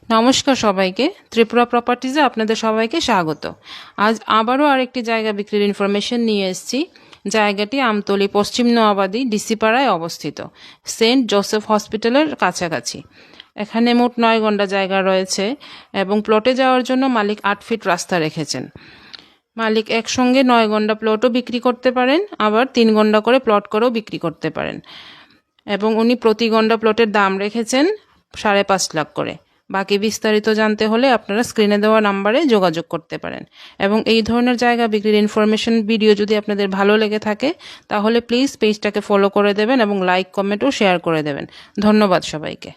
নমস্কার সবাইকে, ত্রিপুরা প্রপার্টিজে আপনাদের সবাইকে স্বাগত। আজ আবারও আরেকটি জায়গা বিক্রির ইনফরমেশন নিয়ে এসেছি। জায়গাটি আমতলী পশ্চিম নোয়াবাদী ডিসিপাড়ায় অবস্থিত, সেন্ট জোসেফ হসপিটালের কাছাকাছি। এখানে মোট 9 গন্ডা জায়গা রয়েছে এবং প্লটে যাওয়ার জন্য মালিক 8 ফিট রাস্তা রেখেছেন। মালিক একসঙ্গে 9 গন্ডা প্লটও বিক্রি করতে পারেন, আবার 3 গন্ডা করে প্লট করেও বিক্রি করতে পারেন। এবং উনি প্রতি গন্ডা প্লটের দাম রেখেছেন 5.5 লাখ করে। বাকি বিস্তারিত জানতে হলে আপনারা স্ক্রিনে দেওয়া নাম্বারে যোগাযোগ করতে পারেন। এবং এই ধরনের জায়গা বিক্রির ইনফরমেশন ভিডিও যদি আপনাদের ভালো লেগে থাকে তাহলে প্লিজ পেজটাকে ফলো করে দেবেন এবং লাইক, কমেন্ট ও শেয়ার করে দেবেন। ধন্যবাদ সবাইকে।